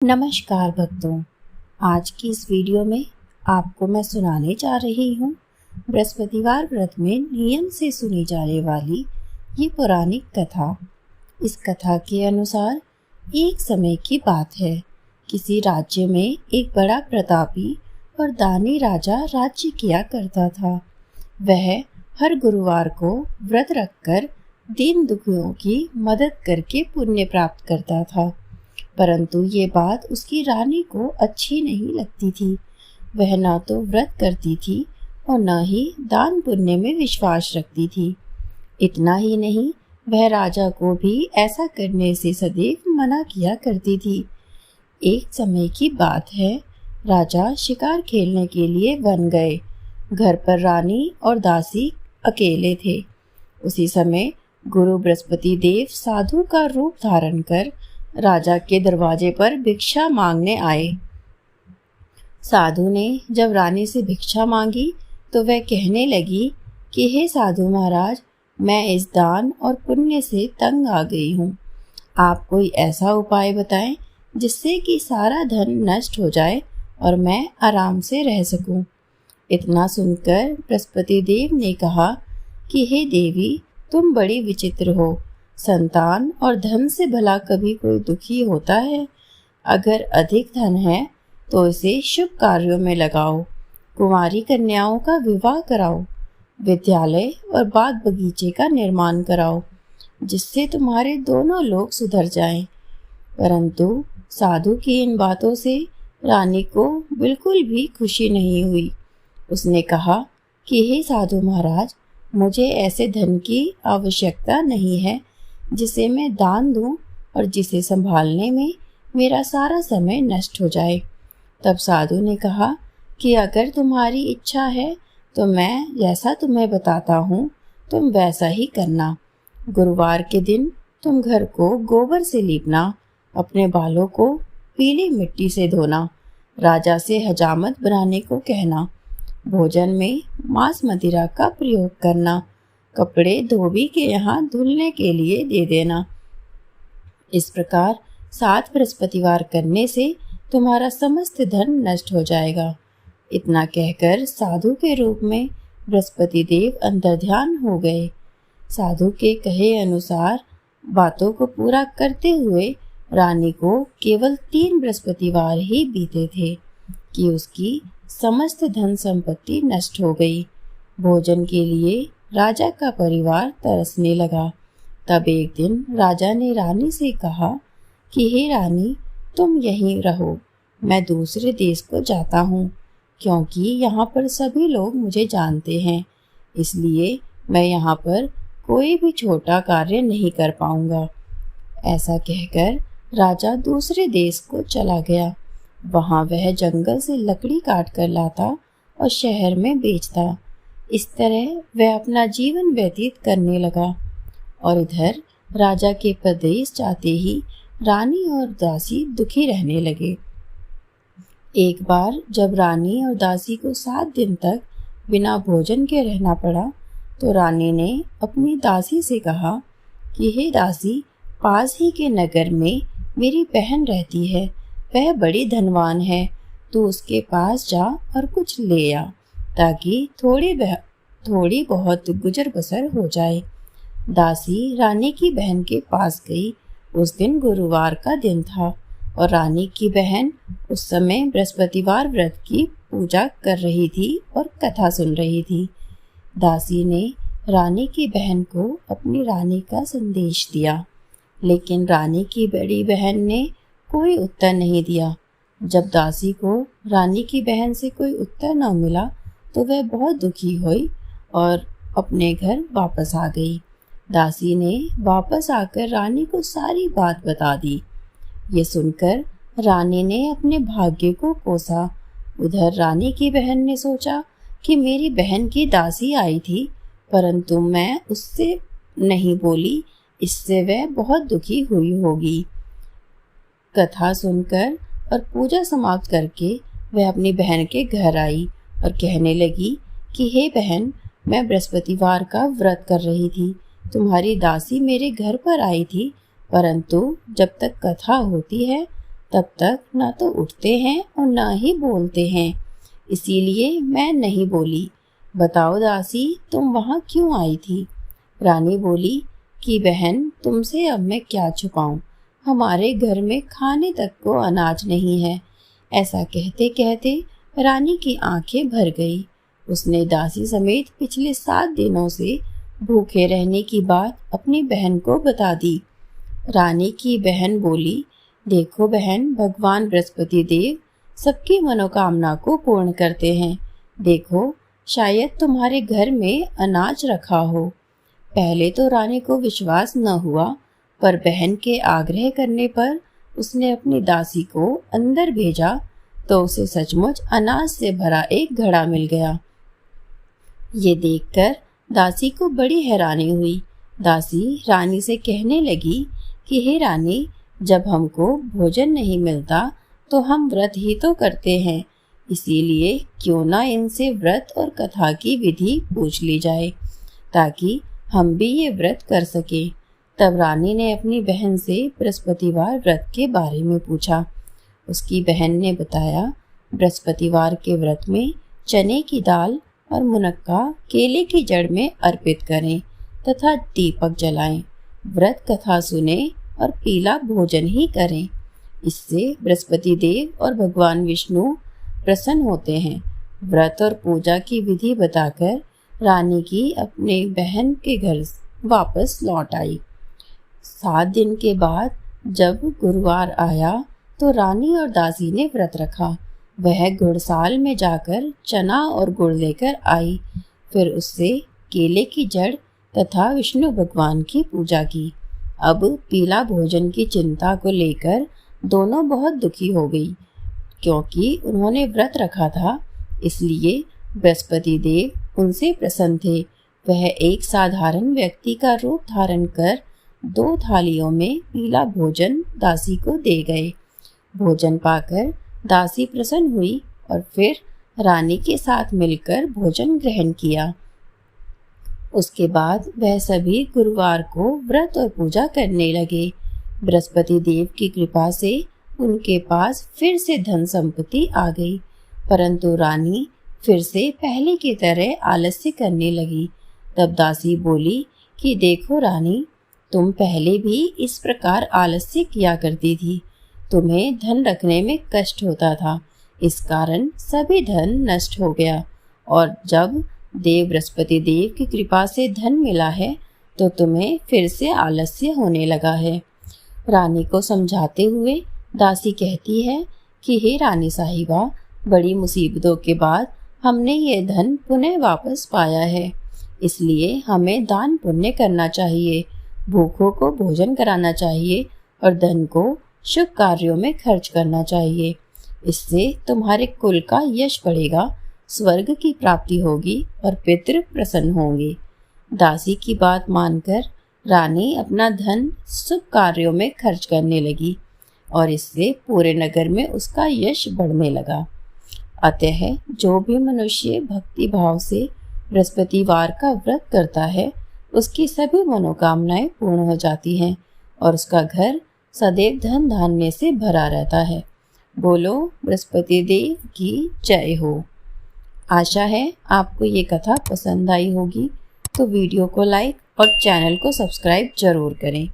नमस्कार भक्तों। आज की इस वीडियो में आपको मैं सुनाने जा रही हूँ बृहस्पतिवार व्रत में नियम से सुनी जाने वाली ये पौराणिक कथा। इस कथा के अनुसार एक समय की बात है। किसी राज्य में एक बड़ा प्रतापी और दानी राजा राज्य किया करता था। वह हर गुरुवार को व्रत रखकर दीन दुखियों की मदद करके पुण्य प्राप्त करता था। परंतु ये बात उसकी रानी को अच्छी नहीं लगती थी। वह न तो व्रत करती थी और न ही दान पुण्य में विश्वास रखती थी। इतना ही नहीं, वह राजा को भी ऐसा करने से सदैव मना किया करती थी। एक समय की बात है, राजा शिकार खेलने के लिए वन गए। घर पर रानी और दासी अकेले थे। उसी समय गुरु बृहस्पति देव साधु का रूप धारण कर राजा के दरवाजे पर भिक्षा मांगने आए। साधु ने जब रानी से भिक्षा मांगी तो वह कहने लगी कि हे साधु महाराज, मैं इस दान और पुण्य से तंग आ गई हूँ। आप कोई ऐसा उपाय बताएं जिससे कि सारा धन नष्ट हो जाए और मैं आराम से रह सकूं। इतना सुनकर बृहस्पति देव ने कहा कि हे देवी, तुम बड़ी विचित्र हो। संतान और धन से भला कभी कोई दुखी होता है? अगर अधिक धन है तो इसे शुभ कार्यों में लगाओ। कुंवारी कन्याओं का विवाह कराओ। विद्यालय और बाग बगीचे का निर्माण कराओ, जिससे तुम्हारे दोनों लोग सुधर जाएं। परंतु साधु की इन बातों से रानी को बिल्कुल भी खुशी नहीं हुई। उसने कहा कि हे साधु महाराज, मुझे ऐसे धन की आवश्यकता नहीं है जिसे मैं दान दूं और जिसे संभालने में मेरा सारा समय नष्ट हो जाए। तब साधु ने कहा कि अगर तुम्हारी इच्छा है तो मैं जैसा तुम्हें बताता हूँ तुम वैसा ही करना। गुरुवार के दिन तुम घर को गोबर से लीपना, अपने बालों को पीली मिट्टी से धोना, राजा से हजामत बनाने को कहना, भोजन में मांस मदिरा का प्रयोग करना, कपड़े धोबी के यहाँ धुलने के लिए दे देना। इस प्रकार 7 बृहस्पतिवार करने से तुम्हारा समस्त धन नष्ट हो जाएगा। इतना कहकर साधु के रूप में बृहस्पति देव अंतर्ध्यान हो गए। साधु के कहे अनुसार बातों को पूरा करते हुए रानी को केवल 3 बृहस्पतिवार ही बीते थे कि उसकी समस्त धन संपत्ति नष्ट हो गई। भोजन के लिए राजा का परिवार तरसने लगा। तब एक दिन राजा ने रानी से कहा कि हे रानी, तुम यहीं रहो, मैं दूसरे देश को जाता हूँ, क्योंकि यहाँ पर सभी लोग मुझे जानते हैं। इसलिए मैं यहाँ पर कोई भी छोटा कार्य नहीं कर पाऊँगा। ऐसा कहकर राजा दूसरे देश को चला गया। वहाँ वह जंगल से लकड़ी काट कर लाता और शहर में बेचता। इस तरह वह अपना जीवन व्यतीत करने लगा। और इधर राजा के प्रदेश जाते ही रानी और दासी दुखी रहने लगे। एक बार जब रानी और दासी को 7 दिन तक बिना भोजन के रहना पड़ा तो रानी ने अपनी दासी से कहा कि हे दासी, पास ही के नगर में मेरी बहन रहती है। वह बड़ी धनवान है। तू उसके पास जा और कुछ ले आ, ताकि थोड़ी बहुत गुजर बसर हो जाए। दासी रानी की बहन के पास गई। उस दिन गुरुवार का दिन था और रानी की बहन उस समय बृहस्पतिवार व्रत की पूजा कर रही थी और कथा सुन रही थी। दासी ने रानी की बहन को अपनी रानी का संदेश दिया, लेकिन रानी की बड़ी बहन ने कोई उत्तर नहीं दिया। जब दासी को रानी की बहन से कोई उत्तर न मिला तो वह बहुत दुखी हुई और अपने घर वापस आ गई। दासी ने वापस आकर रानी को सारी बात बता दी। ये सुनकर रानी ने अपने भाग्य को कोसा। उधर रानी की बहन ने सोचा कि मेरी बहन की दासी आई थी, परंतु मैं उससे नहीं बोली, इससे वह बहुत दुखी हुई होगी। कथा सुनकर और पूजा समाप्त करके वह अपनी बहन के घर आई और कहने लगी कि हे बहन, मैं बृहस्पतिवार का व्रत कर रही थी। तुम्हारी दासी मेरे घर पर आई थी, परंतु जब तक कथा होती है तब तक ना तो उठते हैं और ना ही बोलते हैं, इसीलिए मैं नहीं बोली। बताओ दासी, तुम वहाँ क्यों आई थी? रानी बोली कि बहन, तुमसे अब मैं क्या छुपाऊं, हमारे घर में खाने तक को अनाज नहीं है। ऐसा कहते कहते रानी की आंखें भर गई। उसने दासी समेत पिछले 7 दिनों से भूखे रहने की बात अपनी बहन को बता दी। रानी की बहन बोली, देखो बहन, भगवान बृहस्पति देव सबकी मनोकामना को पूर्ण करते हैं। देखो, शायद तुम्हारे घर में अनाज रखा हो। पहले तो रानी को विश्वास न हुआ, पर बहन के आग्रह करने पर उसने अपनी दासी को अंदर भेजा तो उसे सचमुच अनाज से भरा एक घड़ा मिल गया। ये देखकर दासी को बड़ी हैरानी हुई। दासी रानी से कहने लगी कि हे रानी, जब हमको भोजन नहीं मिलता तो हम व्रत ही तो करते हैं, इसीलिए क्यों ना इनसे व्रत और कथा की विधि पूछ ली जाए ताकि हम भी ये व्रत कर सकें। तब रानी ने अपनी बहन से बृहस्पतिवार व्रत के बारे में पूछा। उसकी बहन ने बताया, बृहस्पतिवार के व्रत में चने की दाल और मुनक्का केले की जड़ में अर्पित करें तथा दीपक जलाएं, व्रत कथा सुने और पीला भोजन ही करें। इससे बृहस्पति देव और भगवान विष्णु प्रसन्न होते हैं। व्रत और पूजा की विधि बताकर रानी की अपने बहन के घर वापस लौट आई। 7 दिन के बाद जब गुरुवार आया तो रानी और दासी ने व्रत रखा। वह गुड़साल में जाकर चना और गुड़ लेकर आई, फिर उससे केले की जड़ तथा विष्णु भगवान की पूजा की। अब पीला भोजन की चिंता को लेकर दोनों बहुत दुखी हो गई, क्योंकि उन्होंने व्रत रखा था, इसलिए बृहस्पति देव उनसे प्रसन्न थे। वह एक साधारण व्यक्ति का रूप धारण कर 2 थालियों में पीला भोजन दासी को दे गए। भोजन पाकर दासी प्रसन्न हुई और फिर रानी के साथ मिलकर भोजन ग्रहण किया। उसके बाद वह सभी गुरुवार को व्रत और पूजा करने लगे। बृहस्पति देव की कृपा से उनके पास फिर से धन संपत्ति आ गई, परंतु रानी फिर से पहले की तरह आलस्य करने लगी। तब दासी बोली कि देखो रानी, तुम पहले भी इस प्रकार आलस्य किया करती थी। तुम्हें धन रखने में कष्ट होता था, इस कारण सभी धन नष्ट हो गया, और जब देव बृहस्पति देव की कृपा से धन मिला है तो तुम्हें फिर से आलस्य होने लगा है। रानी को समझाते हुए दासी कहती है कि हे रानी साहिबा, बड़ी मुसीबतों के बाद हमने ये धन पुनः वापस पाया है, इसलिए हमें दान पुण्य करना चाहिए, भूखों को भोजन कराना चाहिए और धन को शुभ कार्यों में खर्च करना चाहिए। इससे तुम्हारे कुल का यश बढ़ेगा, स्वर्ग की प्राप्ति होगी और पितृ प्रसन्न होंगे। दासी की बात मानकर रानी अपना धन शुभ कार्यों में खर्च करने लगी और इससे पूरे नगर में उसका यश बढ़ने लगा। अतः जो भी मनुष्य भक्ति भाव से बृहस्पतिवार का व्रत करता है, उसकी सभी मनोकामनाएं पूर्ण हो जाती हैं और उसका घर सदैव धन धान्य से भरा रहता है। बोलो बृहस्पति देव की जय हो। आशा है आपको ये कथा पसंद आई होगी, तो वीडियो को लाइक और चैनल को सब्सक्राइब जरूर करें।